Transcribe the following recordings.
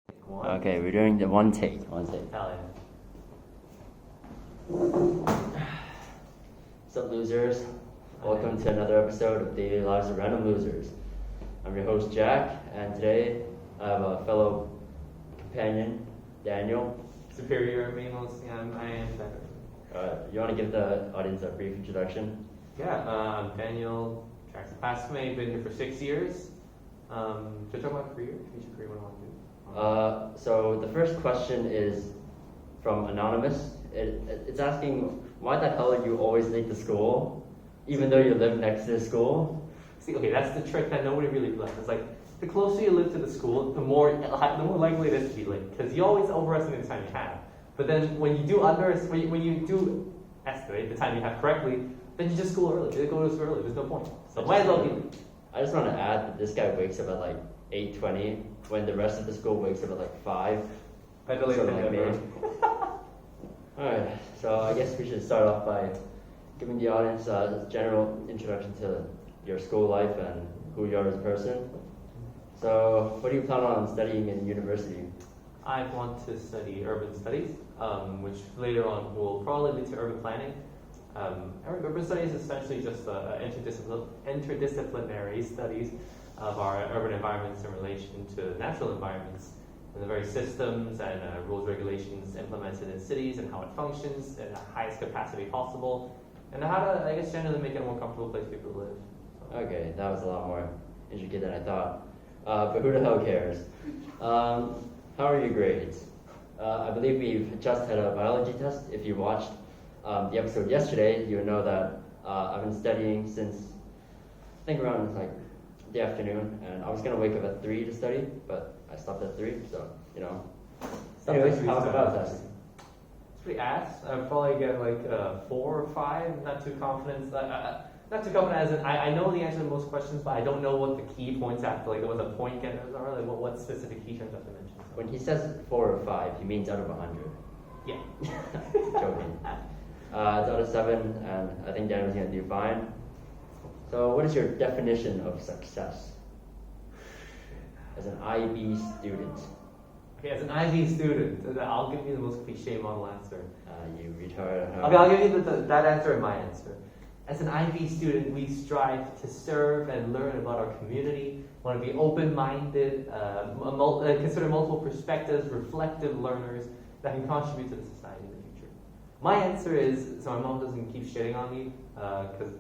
Okay, we're doing the one take. Italian. What's up, losers? Welcome to another episode of Daily Lives of Random Losers. I'm your host, Jack, and today I have a fellow companion, Daniel. Superior means I am better. You want to give the audience a brief introduction? I'm Daniel, Jack's classmate, been here for 6 years. Should I talk about career? Future career, what I want to do? So the first question is from Anonymous. It's asking, why the hell are you always late to school, even though you live next to the school? See, okay, that's the trick that nobody really realizes. It's like, the closer you live to the school, the more likely it is to be late, because you always overestimate the time you have. But then when you do estimate the time you have correctly, then you just school early. You go to school early. There's no point. So might as well be late. I just want to add that this guy wakes up at like 8:20 when the rest of the school wakes up at like 5. Better late than like me. never. Alright, so I guess we should start off by giving the audience a general introduction to your school life and who you are as a person. So, what do you plan on studying in university? I want to study urban studies, which later on will probably lead to urban planning. Urban studies is essentially just interdisciplinary studies of our urban environments in relation to natural environments, and the very systems and rules, regulations implemented in cities and how it functions in the highest capacity possible, and how to, I guess, generally make it a more comfortable place for people to live. Okay, that was a lot more intricate than I thought. But who the hell cares? How are your grades? I believe we've just had a biology test. If you watched the episode yesterday, you would know that I've been studying since, I think around like the afternoon, and I was going to wake up at 3 to study, but I stopped at 3, so, you know. Anyways, how was the bio test? It's pretty ass. I'd probably get like 4 or 5, not too confident. Not too confident as in, I know the answer to most questions, but I don't know what the key points after, like what the point getters are, like what specific key terms I have to mention. So. When he says 4 or 5, he means out of 100. Yeah. Joking. It's out of 7, and I think Daniel's going to do fine. So, what is your definition of success as an IB student? Okay, as an IB student, I'll give you the most cliche model answer. You retard. Okay, I'll give you that answer and my answer. As an IB student, we strive to serve and learn about our community, want to be open-minded, consider multiple perspectives, reflective learners that can contribute to the society in the future. My answer is, so my mom doesn't keep shitting on me, because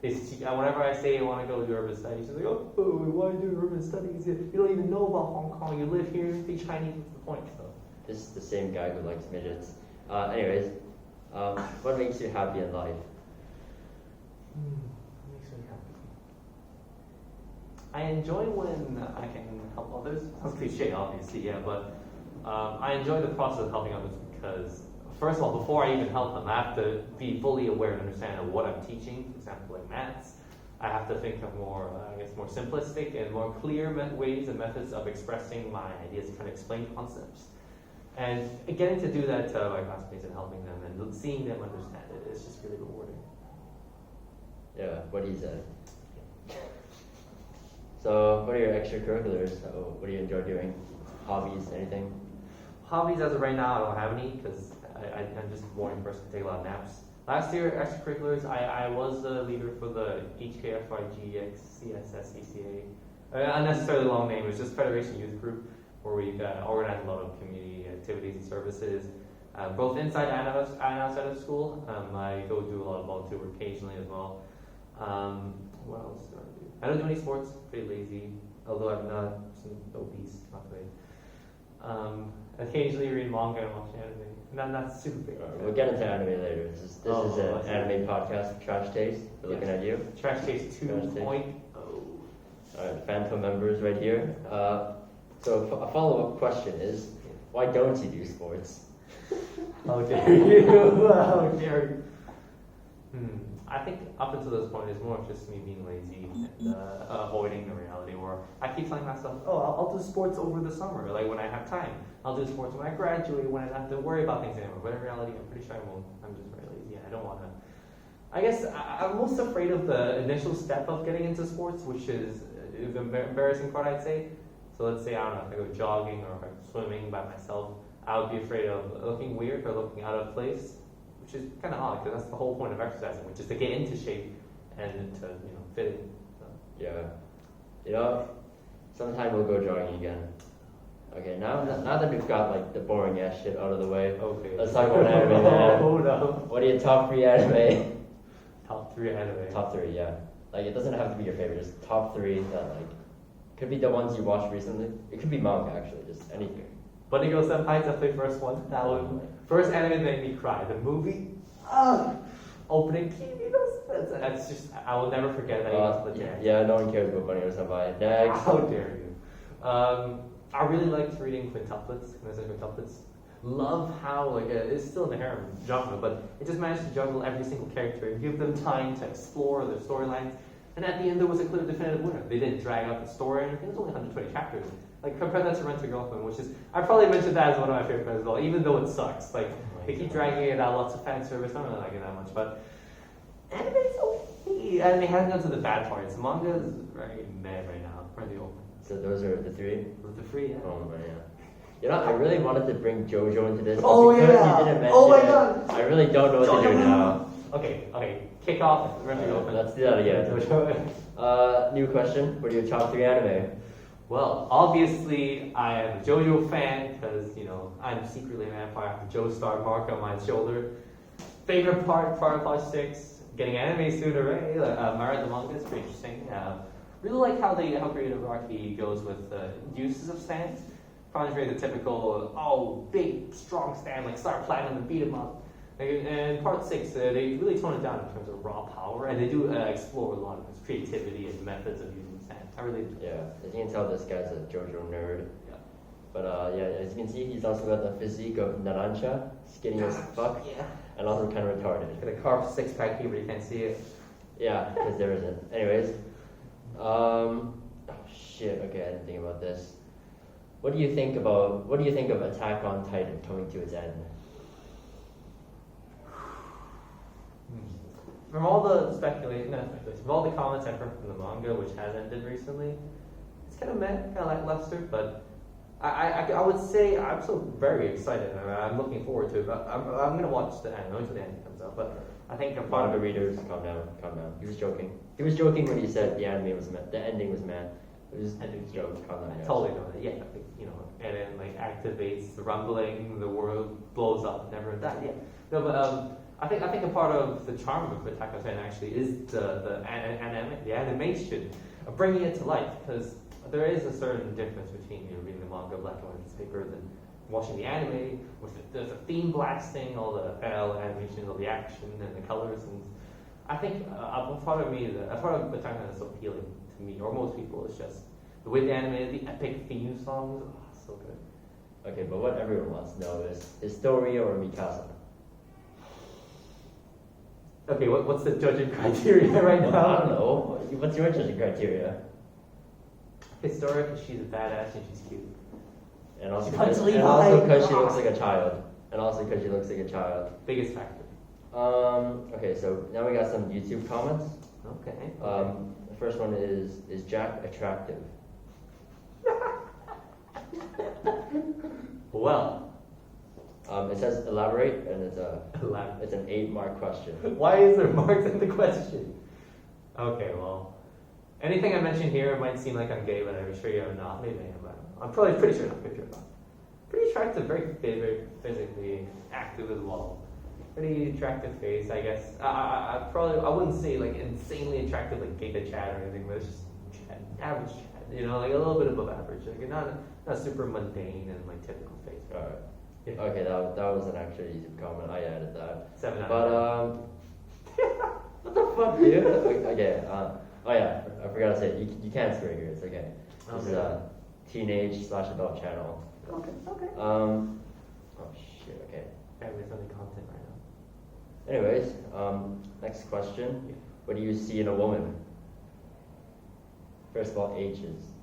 whenever I say I want to go do urban studies, she's like, oh, why do urban studies? You don't even know about Hong Kong, you live here, you speak Chinese, what's the point? So. This is the same guy who likes midgets. What makes you happy in life? What makes me happy? I enjoy when I can help others. Sounds cliche, obviously, yeah, but I enjoy the process of helping others because, first of all, before I even help them, I have to be fully aware and understand of what I'm teaching. For example, like maths, I have to think of more simplistic and more clear ways and methods of expressing my ideas, trying to explain concepts. And getting to do that to my classmates and helping them and seeing them understand it is just really rewarding. Yeah, what he said. So, what are your extracurriculars? What do you enjoy doing? Hobbies, anything? Hobbies, as of right now, I don't have any because I'm just a boring person to take a lot of naps. Last year, extracurriculars, I was the leader for the HKFIGXCSSCCA. Unnecessarily long name, it was just Federation Youth Group, where we organized a lot of community activities and services, both inside and outside of school. I go do a lot of volunteer work occasionally as well. What else do I do? I don't do any sports, pretty lazy, although I'm not obese, not today. Occasionally read manga and watch anime. Not super big. We'll get into anime later. This is an anime podcast, Trash Taste. We're looking at you. Trash Taste 2.0. Alright, Phantom members right here. So a follow-up question is, why don't you do sports? How dare you? How dare you? I think up until this point, it's more of just me being lazy and avoiding the reality where I keep telling myself, oh, I'll do sports over the summer, like when I have time. I'll do sports when I graduate, when I don't have to worry about things anymore. But in reality, I'm pretty sure I won't. I'm just very lazy. I don't want to. I guess I'm most afraid of the initial step of getting into sports, which is the embarrassing part, I'd say. So So let's say, I don't know, if I go jogging or if I'm swimming by myself, I would be afraid of looking weird or looking out of place, which is kind of odd because that's the whole point of exercising, which is to get into shape and to, fit in. So. Yeah. Sometime we'll go jogging again. Okay, now that we've got like the boring ass shit out of the way, Okay. let's talk about anime, man. Oh no. What are your top 3 anime? Top 3 anime. Top 3, yeah. Like it doesn't have to be your favorite, just top 3 that like could be the ones you watched recently. It could be manga actually, just anything. Bunny Girl Senpai, definitely first one. That one. First anime made me cry. The movie, opening Kimi no Senpai. That's just, I will never forget that. Yeah, no one cares about Bunny or Senpai. Next. How dare you? I really liked reading quintuplets. Love how it's still in the harem genre, but it just managed to juggle every single character and give them time to explore their storylines. And at the end, there was a clear definitive winner. They didn't drag out the story, and it was only 120 chapters. Like compare that to Rent a Girlfriend, which is I probably mentioned that as one of my favorite as well, even though it sucks. Like they keep dragging it out, lots of fan service. I don't really like it that much, but anime's okay. Anime hasn't gotten to the bad parts. Manga is very meh right now. Pretty open. So those are the 3? The 3, yeah. Oh man, yeah. I really wanted to bring JoJo into this. Oh because yeah. You didn't mention Oh my it, god. I really don't know what to do now. Okay. Kick off. Let's do that again. New question. What are your top 3 anime? Well, obviously, I am a JoJo fan because, I'm secretly a vampire. I have the Joestar mark on my shoulder. Favorite part, Firefly 6. Getting anime soon, hooray. I read the manga, it's pretty interesting. Really like how creative Araki goes with uses of stands. Probably the typical, big, strong stand, like start planning and beat him up. And part 6, they really tone it down in terms of raw power, and they do explore a lot of his creativity and methods of using sand. I really enjoy it. Yeah, as you can tell, this guy's a JoJo nerd. Yeah. But as you can see, he's also got the physique of Narancia, skinny as fuck, and also kind of retarded. Got a carved 6-pack here, but you can't see it. Yeah, because there isn't. Anyways, oh shit. Okay, I didn't think about this. What do you think of Attack on Titan coming to its end? From all the speculation, from all the comments I've heard from the manga, which has ended recently, it's kind of meh, kind of lackluster. But I would say I'm still very excited. I'm looking forward to it. But I'm going to watch the anime until the anime comes out. But I think a part of the readers, calm down. He was joking. He was joking when he said the ending was meh. It was a joke. Calm down. I totally know that. Yeah, and then activates the rumbling, the world blows up, never that. Yeah. No, but I think a part of the charm of Attack on Titan actually is the animation of bringing it to life, because there is a certain difference between reading the manga black and white paper than watching the anime with the theme blasting, all the animation, all the action and the colors, and I think a part of Attack on Titan that's so appealing to me or most people is just the way the anime is, the epic theme songs, so good. Okay, but what everyone wants to know is Historia or Mikasa? Okay, what's the judging criteria right now? I don't know. What's your judging criteria? Historia, because she's a badass and she's cute. And also because she looks like a child. Biggest factor. Okay, so now we got some YouTube comments. Okay. The first one is Jack attractive? Well. It says elaborate, and it's an 8-mark question. Why is there marks in the question? Okay, well, anything I mention here might seem like I'm gay, but I'm sure you're not. Maybe I am, but I'm probably pretty sure not. Pretty attractive, very physically active as well. Pretty attractive face, I guess. I wouldn't say insanely attractive, like gay to Chad or anything, but it's just average Chad. Like a little bit above average, not super mundane and typical face. All right. Yeah. Okay, that was an actual YouTube comment. I added that. 7 out but of 10. what the fuck, dude? Okay. Oh yeah, I forgot to say you can't swear here. It's okay. This is a teenage/adult channel. Okay. Oh shit. Okay. There's only content right now. Anyways, next question. Yeah. What do you see in a woman? First of all, ages.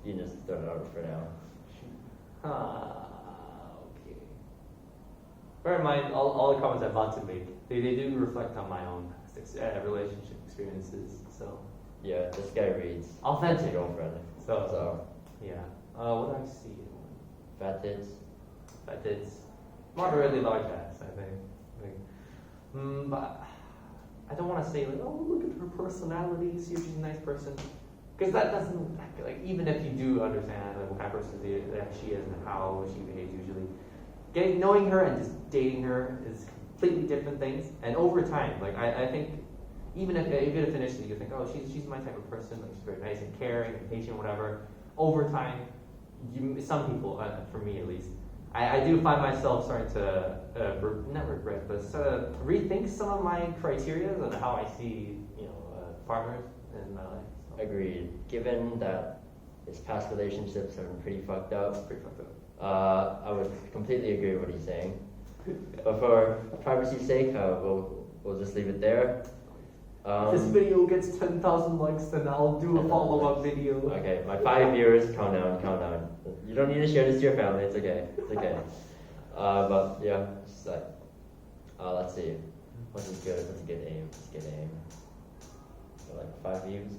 You can just throw it out for now. Okay. Bear in mind, all the comments I'm about to make, they do reflect on my own relationship experiences. So yeah, this guy reads. Authentic. Girlfriend. So yeah. What do I see? Fat tits. But it's moderately large ass, I think. But I don't want to say like, oh, look at her personality, see if she's a nice person, because that doesn't like even if you do understand like what kind of person that she is and how she behaves usually, knowing her and just dating her is completely different things. And over time, like I think even if initially you think, oh, she's my type of person, like she's very nice and caring and patient, whatever. Over time, some people, for me at least, I do find myself starting to not regret, but sort of rethink some of my criteria and how I see, partners in my life. So. Agreed. Given that his past relationships have been pretty fucked up, I would completely agree with what he's saying. But for privacy's sake, we'll just leave it there. This video gets 10,000 likes, then I'll do a follow-up video. Okay, my 5 viewers, count down. You don't need to share this to your family, it's okay. But yeah, just like, let's see. What's a good aim? So like 5 views?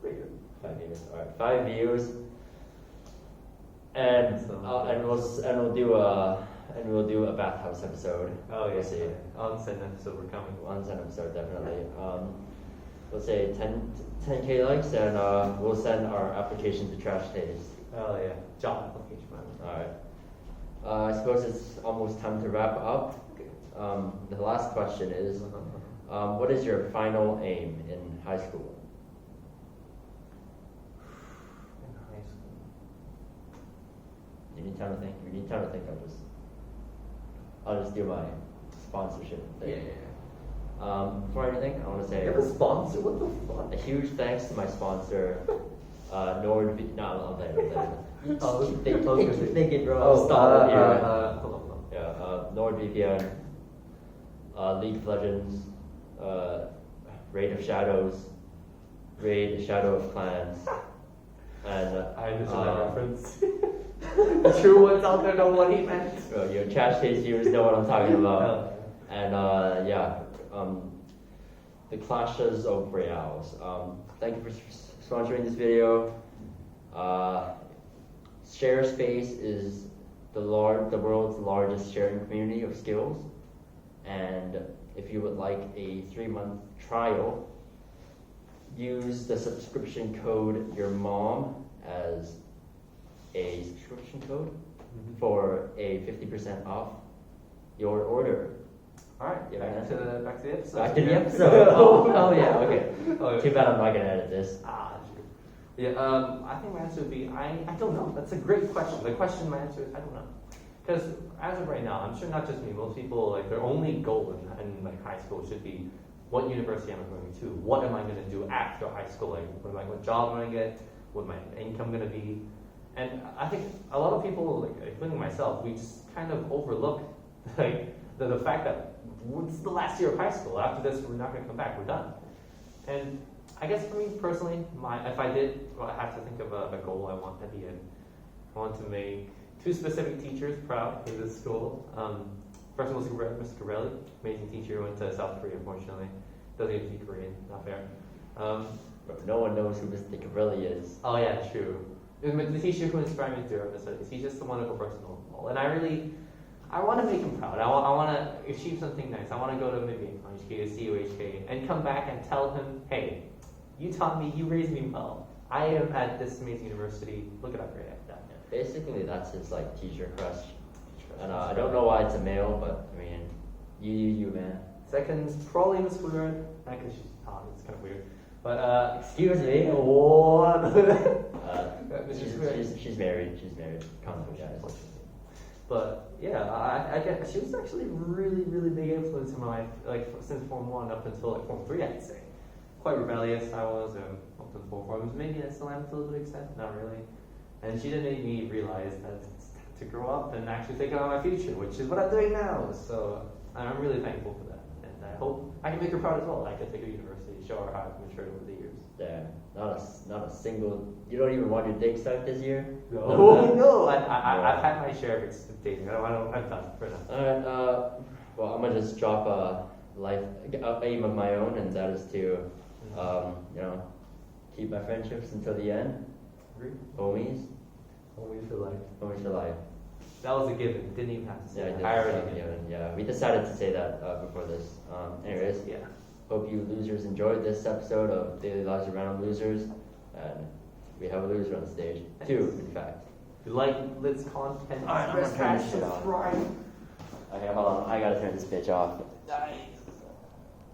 Pretty good. 5 views, alright, 5 views. And we'll do a bathhouse episode. Oh yeah, we'll see. Onsen episode we're coming. Onsen episode definitely. We'll say 10K likes, and we'll send our application to Trash Taste. Oh yeah, job application. All right. I suppose it's almost time to wrap up. The last question is, what is your final aim in high school? You need time to think. I'll just do my sponsorship thing. Yeah. Before anything, I want to say You have a sponsor? What the fuck? a huge thanks to my sponsor, NordVPN. No, Oh, keep thinking, bro. Oh, Stop it here. Hold on. Yeah, NordVPN, League of Legends, Raid of Shadows, Raid Shadow of Clans, and I understand that reference. The true ones out there know what he meant. Your Trash Taste viewers know what I'm talking about. And the Clashes of Royales. Thank you for sponsoring this video. ShareSpace is the world's largest sharing community of skills, and if you would like a 3-month trial, use the subscription code YourMom as a subscription code for a 50% off your order. All right, back to the episode. Back to the episode. oh yeah, okay. Too bad I'm not gonna edit this. True. Yeah, I think my answer would be I don't know. That's a great question. The question, my answer is I don't know. Because as of right now, I'm sure not just me. Most people like their only goal in like high school should be what university am I going to? What am I going to do after high school? Like what job am I going to get? What my income going to be? And I think a lot of people, like including myself, we just kind of overlook like the fact that it's the last year of high school. After this, we're not going to come back. We're done. And I guess for me personally, if I have to think of a goal I want at the end, I want to make 2 specific teachers proud in this school. First one was Mr. Corelli, amazing teacher, went to South Korea, unfortunately. Doesn't even speak Korean, not fair. No one knows who Mr. Corelli is. Oh yeah, true. The teacher who inspired me through our studies. He's just a wonderful person overall. And I want to make him proud. I want to achieve something nice. I want to go to maybe HK, CUHK, and come back and tell him, hey, you taught me, you raised me well. I am at this amazing university. Look at how great I've done. Basically, that's his like teacher crush. And I don't know why it's a male, but I mean, you man. Second's probably Miss Woodward. Not because she's hot. It's kind of weird. But excuse me. What? She's married. She's married. Confident guys. But yeah, I guess she was actually really, really big influence in my life, like since Form 1 up until like Form 3, I'd say. Quite rebellious I was, up to the forms. Maybe I still am to a little extent, not really. And she did make me realize that it's time to grow up and actually think about my future, which is what I'm doing now. So I'm really thankful for that. And I hope I can make her proud as well. I can take her to university, show her how I've matured over the years. Yeah, not a single. You don't even want your dick sucked this year? No. I've had my share of dating. I'm done for now. Alright, well, I'm gonna just drop a aim of my own, and that is to, keep my friendships until the end. Agree? Homies? Homies for life. Homies for life. That was a given. Didn't even have to say Yeah, that. I already knew. yeah, we decided to say that before this. Anyways, Yeah. hope you losers enjoyed this episode of Daily Lives of Random Losers. And we have a loser on stage. Thanks. 2, in fact. If you like Lit's content, Alright, I'm gonna turn this shit off. subscribe. Okay, hold on. I gotta turn this bitch off.